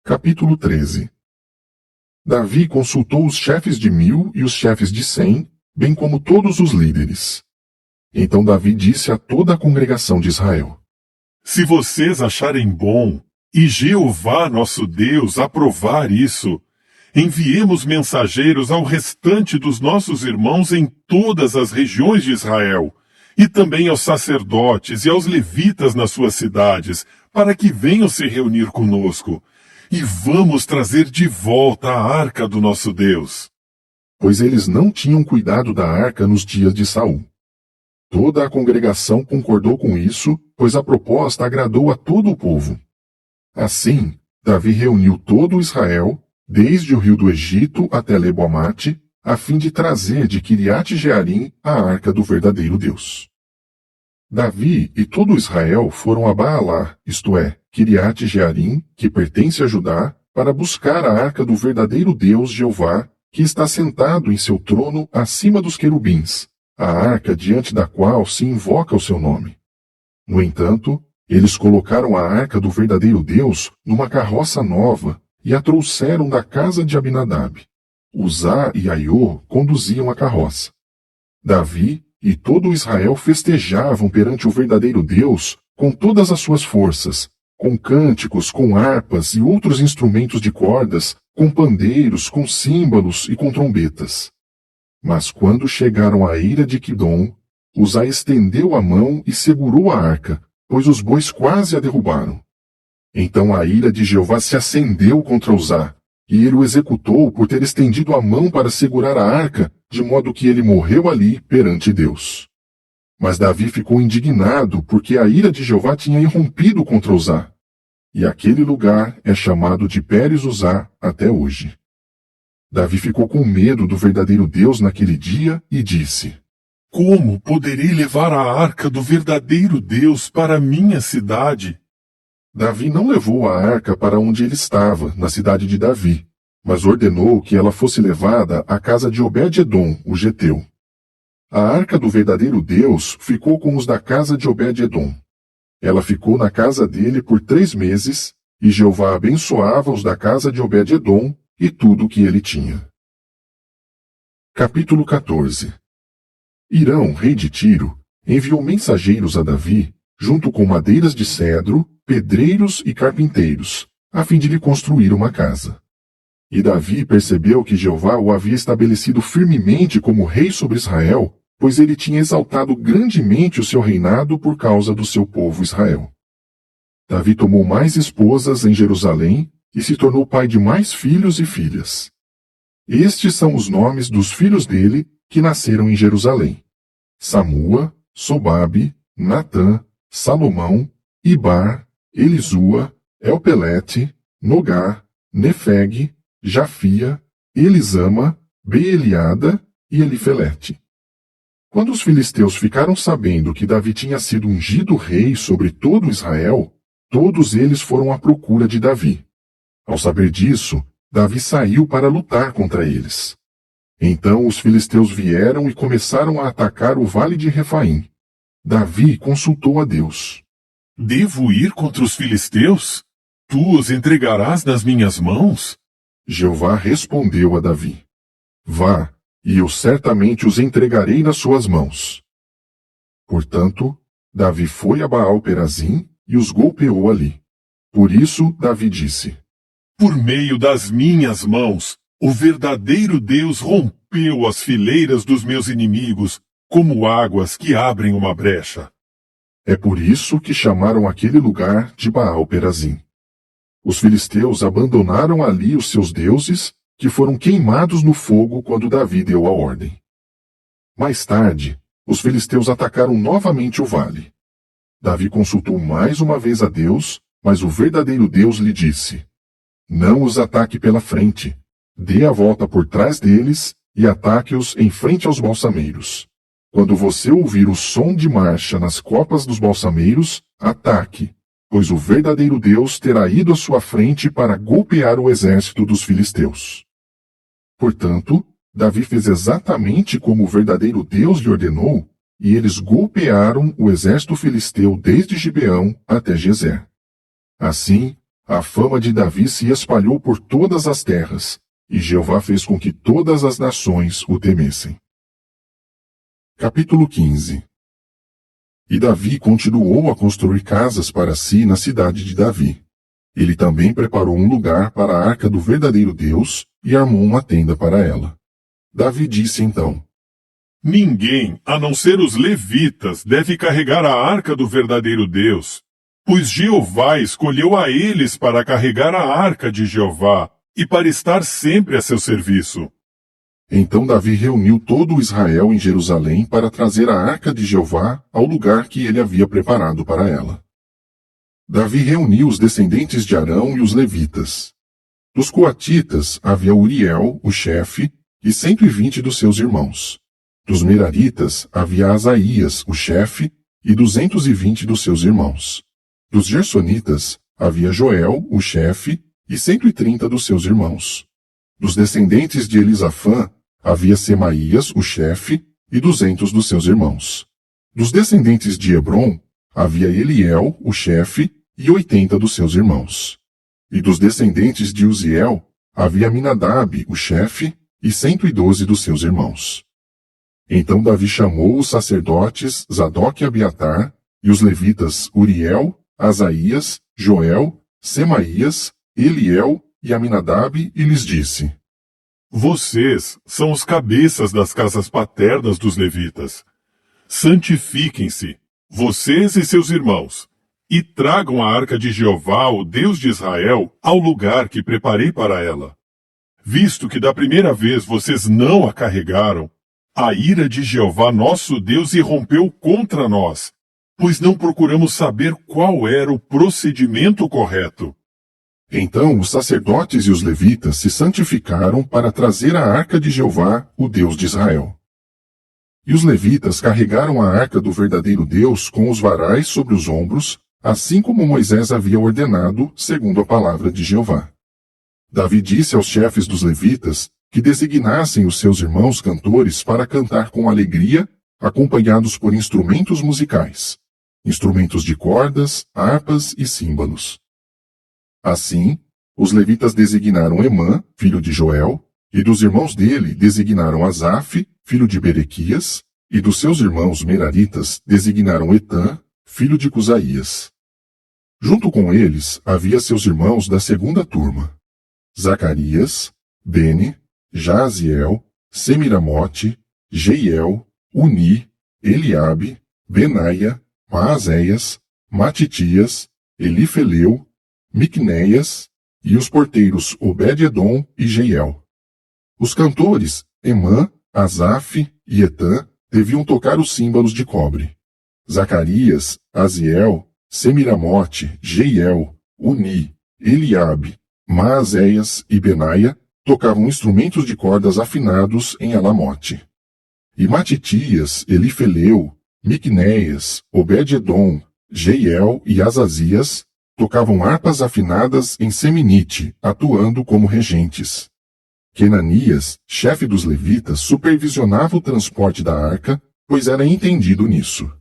Capítulo 13. Davi consultou os chefes de 1000 e os chefes de 100, bem como todos os líderes. Então Davi disse a toda a congregação de Israel: Se vocês acharem bom, e Jeová nosso Deus aprovar isso, enviemos mensageiros ao restante dos nossos irmãos em todas as regiões de Israel, e também aos sacerdotes e aos levitas nas suas cidades, para que venham se reunir conosco, e vamos trazer de volta a arca do nosso Deus. Pois eles não tinham cuidado da arca nos dias de Saul. Toda a congregação concordou com isso, pois a proposta agradou a todo o povo. Assim, Davi reuniu todo o Israel, desde o rio do Egito até Lebo-amate, a fim de trazer de Quiriate-Jearim a arca do verdadeiro Deus. Davi e todo Israel foram a Baalá, isto é, Quiriate-Jearim, que pertence a Judá, para buscar a arca do verdadeiro Deus Jeová, que está sentado em seu trono acima dos querubins, a arca diante da qual se invoca o seu nome. No entanto, eles colocaram a arca do verdadeiro Deus numa carroça nova e a trouxeram da casa de Abinadab. Uzá e Aiô conduziam a carroça. Davi e todo Israel festejavam perante o verdadeiro Deus com todas as suas forças, com cânticos, com harpas e outros instrumentos de cordas, com pandeiros, com símbolos e com trombetas. Mas quando chegaram à eira de Quidom, Uzá estendeu a mão e segurou a arca, pois os bois quase a derrubaram. Então a ira de Jeová se acendeu contra Uzá, e ele o executou por ter estendido a mão para segurar a arca, de modo que ele morreu ali perante Deus. Mas Davi ficou indignado porque a ira de Jeová tinha irrompido contra Uzá. E aquele lugar é chamado de Pérez-Uzá até hoje. Davi ficou com medo do verdadeiro Deus naquele dia e disse: Como poderei levar a arca do verdadeiro Deus para minha cidade? Davi não levou a arca para onde ele estava, na cidade de Davi, mas ordenou que ela fosse levada à casa de Obed-edom, o geteu. A arca do verdadeiro Deus ficou com os da casa de Obed-edom. Ela ficou na casa dele por 3 meses, e Jeová abençoava os da casa de Obed-edom e tudo o que ele tinha. Capítulo 14. Irão, rei de Tiro, enviou mensageiros a Davi, junto com madeiras de cedro, pedreiros e carpinteiros, a fim de lhe construir uma casa. E Davi percebeu que Jeová o havia estabelecido firmemente como rei sobre Israel, pois ele tinha exaltado grandemente o seu reinado por causa do seu povo Israel. Davi tomou mais esposas em Jerusalém e se tornou pai de mais filhos e filhas. Estes são os nomes dos filhos dele que nasceram em Jerusalém: Samua, Sobabe, Natã, Salomão, Ibar, Elisua, Elpelete, Nogar, Nefeg, Jafia, Elisama, Beeliada e Elifelete. Quando os filisteus ficaram sabendo que Davi tinha sido ungido rei sobre todo Israel, todos eles foram à procura de Davi. Ao saber disso, Davi saiu para lutar contra eles. Então os filisteus vieram e começaram a atacar o vale de Refaim. Davi consultou a Deus. Devo ir contra os filisteus? Tu os entregarás nas minhas mãos? Jeová respondeu a Davi: Vá, e eu certamente os entregarei nas suas mãos. Portanto, Davi foi a Baal-Perazim e os golpeou ali. Por isso, Davi disse: Por meio das minhas mãos, o verdadeiro Deus rompeu as fileiras dos meus inimigos, como águas que abrem uma brecha. É por isso que chamaram aquele lugar de Baal-Perazim. Os filisteus abandonaram ali os seus deuses, que foram queimados no fogo quando Davi deu a ordem. Mais tarde, os filisteus atacaram novamente o vale. Davi consultou mais uma vez a Deus, mas o verdadeiro Deus lhe disse: Não os ataque pela frente. Dê a volta por trás deles e ataque-os em frente aos balsameiros. Quando você ouvir o som de marcha nas copas dos balsameiros, ataque, pois o verdadeiro Deus terá ido à sua frente para golpear o exército dos filisteus. Portanto, Davi fez exatamente como o verdadeiro Deus lhe ordenou, e eles golpearam o exército filisteu desde Gibeão até Gezer. Assim, a fama de Davi se espalhou por todas as terras, e Jeová fez com que todas as nações o temessem. Capítulo 15. E Davi continuou a construir casas para si na cidade de Davi. Ele também preparou um lugar para a arca do verdadeiro Deus e armou uma tenda para ela. Davi disse então: Ninguém, a não ser os levitas, deve carregar a arca do verdadeiro Deus, pois Jeová escolheu a eles para carregar a arca de Jeová e para estar sempre a seu serviço. Então Davi reuniu todo o Israel em Jerusalém para trazer a arca de Jeová ao lugar que ele havia preparado para ela. Davi reuniu os descendentes de Arão e os levitas. Dos coatitas havia Uriel, o chefe, e 120 dos seus irmãos. Dos meraritas havia Asaías, o chefe, e 220 dos seus irmãos. Dos gersonitas havia Joel, o chefe, e 130 dos seus irmãos. Dos descendentes de Elisafã havia Semaías, o chefe, e 200 dos seus irmãos. Dos descendentes de Hebron havia Eliel, o chefe, e 80 dos seus irmãos. E dos descendentes de Uziel havia Aminadab, o chefe, e 112 dos seus irmãos. Então Davi chamou os sacerdotes Zadoque e Abiatar, e os levitas Uriel, Asaías, Joel, Semaías, Eliel e Aminadab, e lhes disse: Vocês são os cabeças das casas paternas dos levitas. Santifiquem-se, vocês e seus irmãos, e tragam a arca de Jeová, o Deus de Israel, ao lugar que preparei para ela. Visto que da primeira vez vocês não a carregaram, a ira de Jeová nosso Deus irrompeu contra nós, pois não procuramos saber qual era o procedimento correto. Então os sacerdotes e os levitas se santificaram para trazer a arca de Jeová, o Deus de Israel. E os levitas carregaram a arca do verdadeiro Deus com os varais sobre os ombros, assim como Moisés havia ordenado, segundo a palavra de Jeová. Davi disse aos chefes dos levitas que designassem os seus irmãos cantores para cantar com alegria, acompanhados por instrumentos musicais, instrumentos de cordas, harpas e símbolos. Assim, os levitas designaram Emã, filho de Joel, e dos irmãos dele designaram Asaf, filho de Berequias, e dos seus irmãos meraritas designaram Etã, filho de Cusaías. Junto com eles havia seus irmãos da segunda turma: Zacarias, Bene, Jaziel, Semiramote, Jeiel, Uni, Eliabe, Benaia, Maazéias, Matitias, Elifeleu, Miqunéias, e os porteiros Obed-edom e Jeiel. Os cantores Emã, Asaf e Etã deviam tocar os símbolos de cobre. Zacarias, Aziel, Semiramote, Jeiel, Uni, Eliabe, Maazéias e Benaia tocavam instrumentos de cordas afinados em alamote. E Matitias, Elifeleu, Miqunéias, Obed-edom, Jeiel e Azazias tocavam harpas afinadas em seminite, atuando como regentes. Quenanias, chefe dos levitas, supervisionava o transporte da arca, pois era entendido nisso.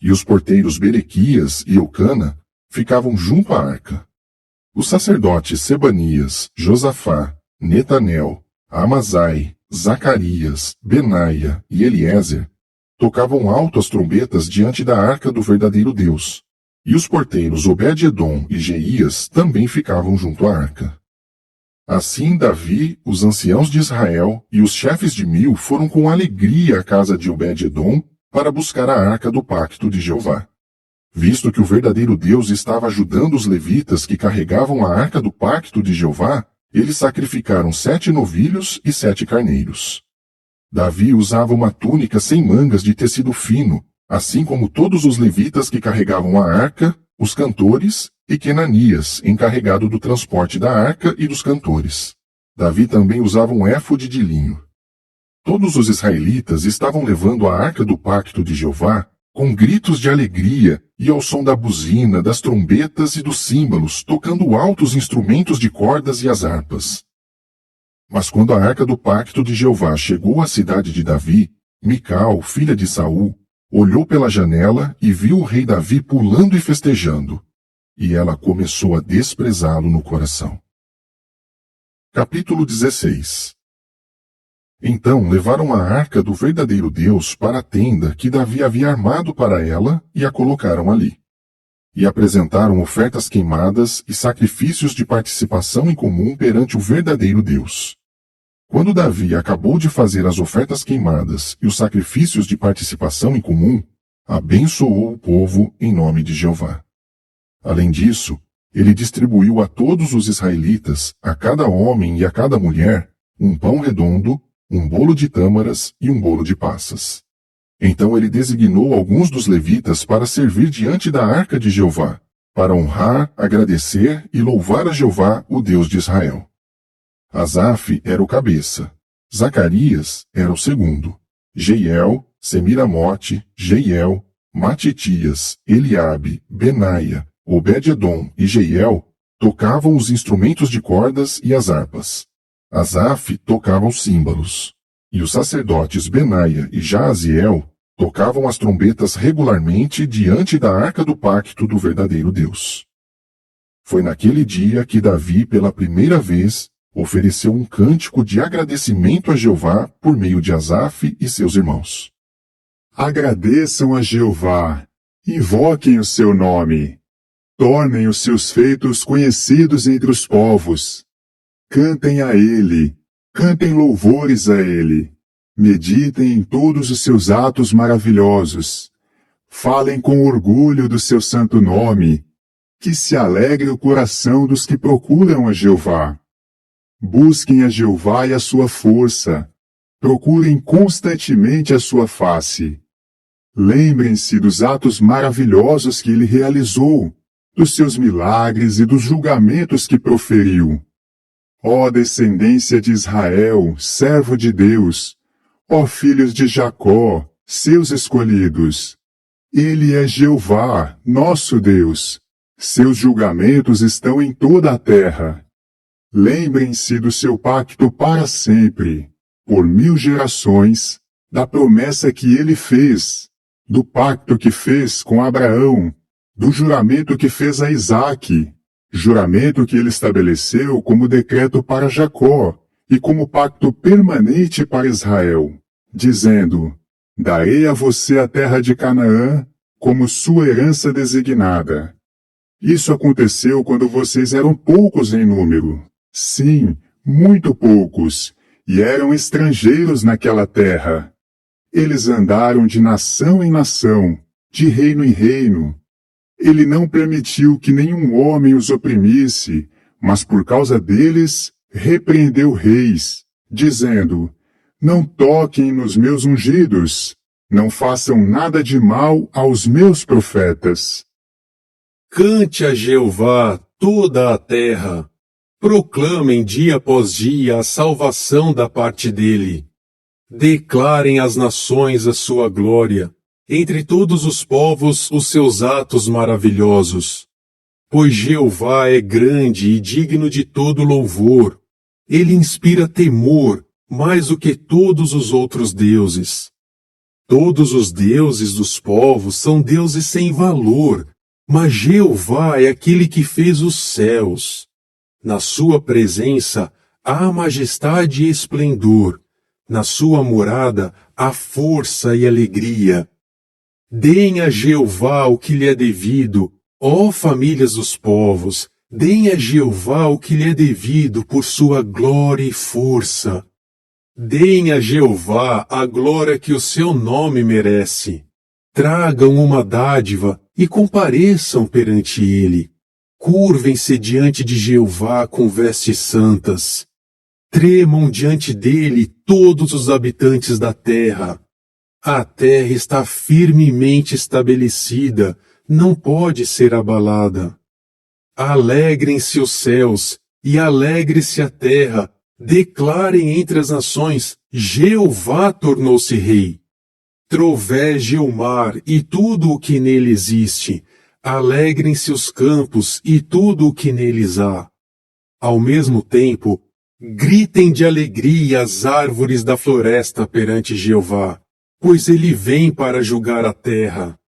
E os porteiros Berequias e Eucana ficavam junto à arca. Os sacerdotes Sebanias, Josafá, Netanel, Amazai, Zacarias, Benaia e Eliezer tocavam alto as trombetas diante da arca do verdadeiro Deus, e os porteiros Obed-edom e Jeías também ficavam junto à arca. Assim Davi, os anciãos de Israel e os chefes de 1000 foram com alegria à casa de Obed-edom para buscar a arca do pacto de Jeová. Visto que o verdadeiro Deus estava ajudando os levitas que carregavam a arca do pacto de Jeová, eles sacrificaram 7 novilhos e 7 carneiros. Davi usava uma túnica sem mangas de tecido fino, assim como todos os levitas que carregavam a arca, os cantores e Quenanias, encarregado do transporte da arca e dos cantores. Davi também usava um éfode de linho. Todos os israelitas estavam levando a arca do pacto de Jeová com gritos de alegria e ao som da buzina, das trombetas e dos símbolos, tocando altos instrumentos de cordas e as harpas. Mas quando a arca do pacto de Jeová chegou à cidade de Davi, Mical, filha de Saul, olhou pela janela e viu o rei Davi pulando e festejando. e ela começou a desprezá-lo no coração. Capítulo 16. Então levaram a arca do verdadeiro Deus para a tenda que Davi havia armado para ela e a colocaram ali. E apresentaram ofertas queimadas e sacrifícios de participação em comum perante o verdadeiro Deus. Quando Davi acabou de fazer as ofertas queimadas e os sacrifícios de participação em comum, abençoou o povo em nome de Jeová. Além disso, ele distribuiu a todos os israelitas, a cada homem e a cada mulher, um pão redondo, um bolo de tâmaras e um bolo de passas. Então ele designou alguns dos levitas para servir diante da arca de Jeová, para honrar, agradecer e louvar a Jeová, o Deus de Israel. Asaf era o cabeça, Zacarias era o segundo, Jeiel, Semiramote, Jeiel, Matitias, Eliabe, Benaia, Obed-edom e Jeiel tocavam os instrumentos de cordas e as harpas. Asaf tocava os símbolos, e os sacerdotes Benaia e Jaaziel tocavam as trombetas regularmente diante da arca do pacto do verdadeiro Deus. Foi naquele dia que Davi, pela primeira vez, ofereceu um cântico de agradecimento a Jeová por meio de Asaf e seus irmãos. Agradeçam a Jeová, invoquem o seu nome, tornem os seus feitos conhecidos entre os povos. Cantem a ele, cantem louvores a ele, meditem em todos os seus atos maravilhosos. Falem com orgulho do seu santo nome, que se alegre o coração dos que procuram a Jeová. Busquem a Jeová e a sua força, procurem constantemente a sua face. Lembrem-se dos atos maravilhosos que ele realizou, dos seus milagres e dos julgamentos que proferiu. Ó descendência de Israel, servo de Deus, ó filhos de Jacó, seus escolhidos. Ele é Jeová, nosso Deus. Seus julgamentos estão em toda a terra. Lembrem-se do seu pacto para sempre, por 1000 gerações, da promessa que ele fez, do pacto que fez com Abraão, do juramento que fez a Isaque, juramento que ele estabeleceu como decreto para Jacó e como pacto permanente para Israel, dizendo: darei a você a terra de Canaã como sua herança designada. Isso aconteceu quando vocês eram poucos em número. Sim, muito poucos, e eram estrangeiros naquela terra. Eles andaram de nação em nação, de reino em reino. Ele não permitiu que nenhum homem os oprimisse, mas por causa deles repreendeu reis, dizendo: não toquem nos meus ungidos, não façam nada de mal aos meus profetas. Cante a Jeová toda a terra. Proclamem dia após dia a salvação da parte dele. Declarem às nações a sua glória, entre todos os povos os seus atos maravilhosos. Pois Jeová é grande e digno de todo louvor. Ele inspira temor mais do que todos os outros deuses. Todos os deuses dos povos são deuses sem valor, mas Jeová é aquele que fez os céus. Na sua presença há majestade e esplendor, na sua morada há força e alegria. Deem a Jeová o que lhe é devido, ó famílias dos povos, deem a Jeová o que lhe é devido por sua glória e força. Deem a Jeová a glória que o seu nome merece. Tragam uma dádiva e compareçam perante ele. Curvem-se diante de Jeová com vestes santas. Tremam diante dele todos os habitantes da terra. A terra está firmemente estabelecida, não pode ser abalada. Alegrem-se os céus e alegre-se a terra. Declarem entre as nações: Jeová tornou-se rei. Troveje o mar e tudo o que nele existe. Alegrem-se os campos e tudo o que neles há. Ao mesmo tempo, gritem de alegria as árvores da floresta perante Jeová, pois ele vem para julgar a terra.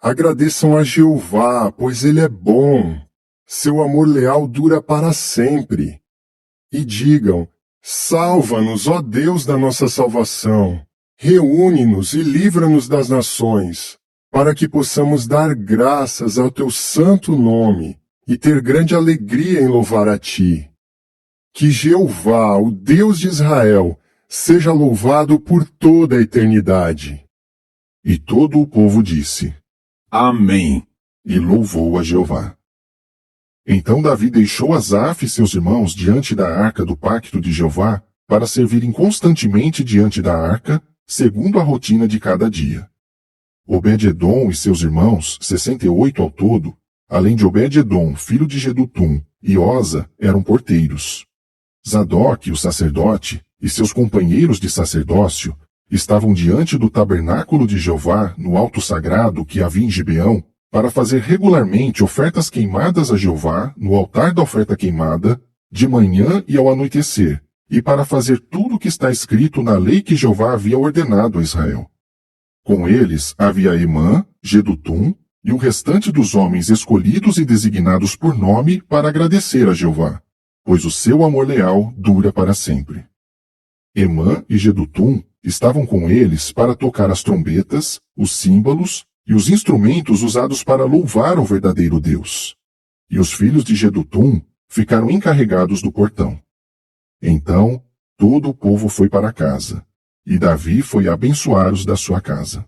Agradeçam a Jeová, pois ele é bom. Seu amor leal dura para sempre. E digam: salva-nos, ó Deus da nossa salvação. Reúne-nos e livra-nos das nações, para que possamos dar graças ao teu santo nome e ter grande alegria em louvar a ti. Que Jeová, o Deus de Israel, seja louvado por toda a eternidade. E todo o povo disse: Amém. E louvou a Jeová. Então Davi deixou Asaf e seus irmãos diante da arca do pacto de Jeová, para servirem constantemente diante da arca, segundo a rotina de cada dia. Obed-edom e seus irmãos, 68 ao todo, além de Obed-edom, filho de Jedutum, e Osa, eram porteiros. Zadok, o sacerdote, e seus companheiros de sacerdócio, estavam diante do tabernáculo de Jeová, no alto sagrado que havia em Gibeão, para fazer regularmente ofertas queimadas a Jeová, no altar da oferta queimada, de manhã e ao anoitecer, e para fazer tudo o que está escrito na lei que Jeová havia ordenado a Israel. Com eles havia Emã, Jedutum, e o restante dos homens escolhidos e designados por nome para agradecer a Jeová, pois o seu amor leal dura para sempre. Emã e Jedutum estavam com eles para tocar as trombetas, os símbolos e os instrumentos usados para louvar o verdadeiro Deus. E os filhos de Jedutum ficaram encarregados do portão. Então, todo o povo foi para casa, e Davi foi abençoar os da sua casa.